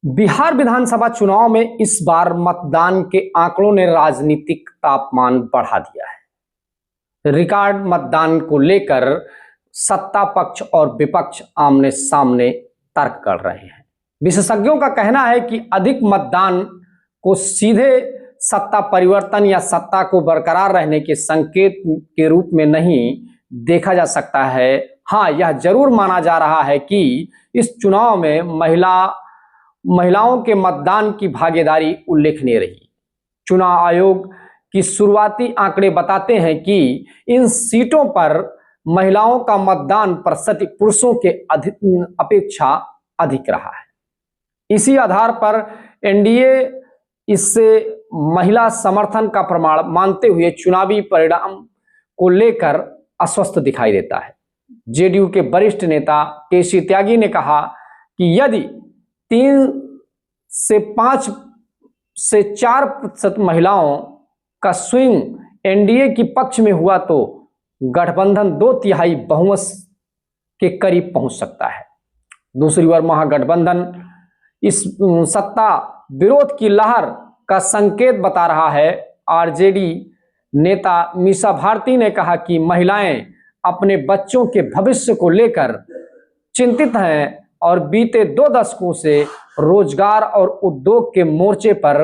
बिहार विधानसभा चुनाव में इस बार मतदान के आंकड़ों ने राजनीतिक तापमान बढ़ा दिया है। रिकॉर्ड मतदान को लेकर सत्ता पक्ष और विपक्ष आमने सामने तर्क कर रहे हैं। विशेषज्ञों का कहना है कि अधिक मतदान को सीधे सत्ता परिवर्तन या सत्ता को बरकरार रहने के संकेत के रूप में नहीं देखा जा सकता है। हाँ, यह जरूर माना जा रहा है कि इस चुनाव में महिलाओं के मतदान की भागीदारी उल्लेखनीय रही। चुनाव आयोग की शुरुआती आंकड़े बताते हैं कि इन सीटों पर महिलाओं का मतदान प्रतिशत पुरुषों के अपेक्षा अधिक रहा है। इसी आधार पर एनडीए इससे महिला समर्थन का प्रमाण मानते हुए चुनावी परिणाम को लेकर अस्वस्थ दिखाई देता है। जेडीयू के वरिष्ठ नेता केसी त्यागी ने कहा कि यदि 3 से 5 से 4% महिलाओं का स्विंग एनडीए की पक्ष में हुआ तो गठबंधन 2/3 बहुमत के करीब पहुंच सकता है। दूसरी ओर महागठबंधन इस सत्ता विरोध की लहर का संकेत बता रहा है। आरजेडी नेता मीसा भारती ने कहा कि महिलाएं अपने बच्चों के भविष्य को लेकर चिंतित हैं और बीते 2 दशकों से रोजगार और उद्योग के मोर्चे पर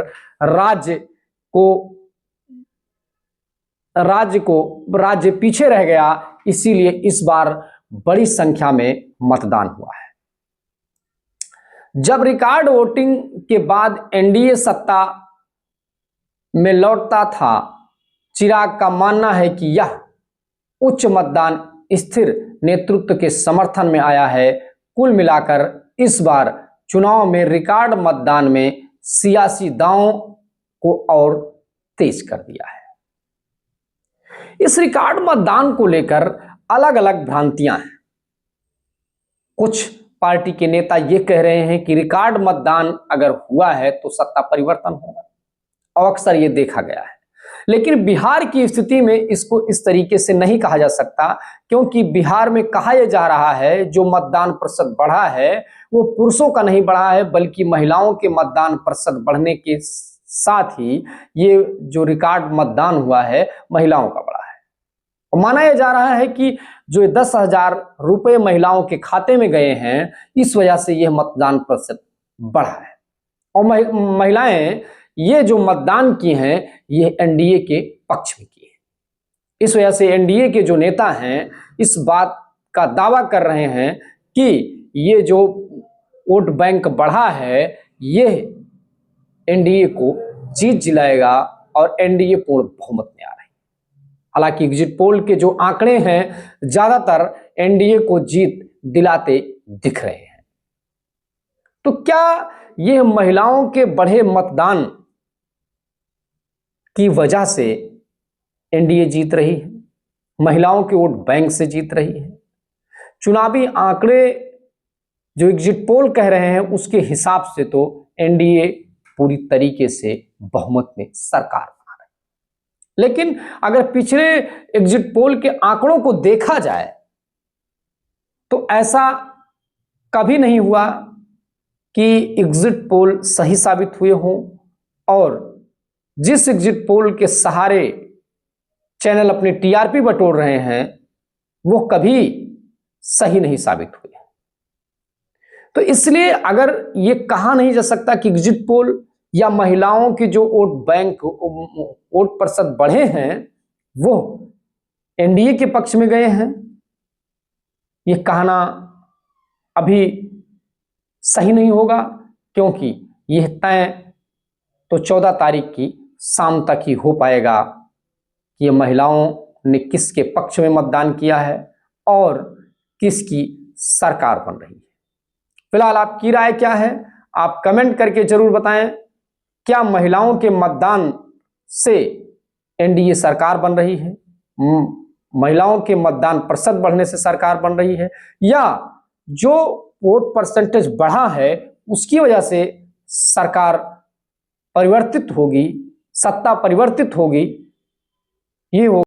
राज्य पीछे रह गया, इसीलिए इस बार बड़ी संख्या में मतदान हुआ है। जब रिकॉर्ड वोटिंग के बाद एनडीए सत्ता में लौटता था, चिराग का मानना है कि यह उच्च मतदान स्थिर नेतृत्व के समर्थन में आया है। कुल मिलाकर इस बार चुनाव में रिकॉर्ड मतदान में सियासी दांव को और तेज कर दिया है। इस रिकॉर्ड मतदान को लेकर अलग अलग भ्रांतियां हैं। कुछ पार्टी के नेता यह कह रहे हैं कि रिकॉर्ड मतदान अगर हुआ है तो सत्ता परिवर्तन होगा, और अक्सर यह देखा गया है। लेकिन बिहार की स्थिति में इसको इस तरीके से नहीं कहा जा सकता, क्योंकि बिहार में कहा यह जा रहा है जो मतदान प्रतिशत बढ़ा है वो पुरुषों का नहीं बढ़ा है, बल्कि महिलाओं के मतदान प्रतिशत बढ़ने के साथ ही ये जो रिकॉर्ड मतदान हुआ है महिलाओं का बढ़ा है। और माना यह जा रहा है कि जो 10,000 रुपए महिलाओं के खाते में गए हैं, इस वजह से यह मतदान प्रतिशत बढ़ा है। और महिलाएं ये जो मतदान की हैं ये एनडीए के पक्ष में की है। इस वजह से एनडीए के जो नेता हैं इस बात का दावा कर रहे हैं कि ये जो वोट बैंक बढ़ा है ये एनडीए को जीत दिलाएगा और एनडीए पूर्ण बहुमत में आ रही है। हालांकि एग्जिट पोल के जो आंकड़े हैं ज्यादातर एनडीए को जीत दिलाते दिख रहे हैं। तो क्या ये महिलाओं के बढ़े मतदान की वजह से एनडीए जीत रही है, महिलाओं के वोट बैंक से जीत रही है? चुनावी आंकड़े जो एग्जिट पोल कह रहे हैं उसके हिसाब से तो एनडीए पूरी तरीके से बहुमत में सरकार बना रही है। लेकिन अगर पिछले एग्जिट पोल के आंकड़ों को देखा जाए तो ऐसा कभी नहीं हुआ कि एग्जिट पोल सही साबित हुए हों, और जिस एग्जिट पोल के सहारे चैनल अपनी टीआरपी बटोर रहे हैं वो कभी सही नहीं साबित हुए। तो इसलिए अगर ये कहा नहीं जा सकता कि एग्जिट पोल या महिलाओं की जो वोट बैंक वोट प्रतिशत बढ़े हैं वो एनडीए के पक्ष में गए हैं, ये कहना अभी सही नहीं होगा, क्योंकि यह तय तो 14 तारीख की शाम तक ही हो पाएगा कि ये महिलाओं ने किसके पक्ष में मतदान किया है और किसकी सरकार बन रही है। फिलहाल आपकी राय क्या है, आप कमेंट करके जरूर बताएं। क्या महिलाओं के मतदान से एनडीए सरकार बन रही है, महिलाओं के मतदान प्रतिशत बढ़ने से सरकार बन रही है, या जो वोट परसेंटेज बढ़ा है उसकी वजह से सरकार परिवर्तित होगी, सत्ता परिवर्तित होगी? ये हो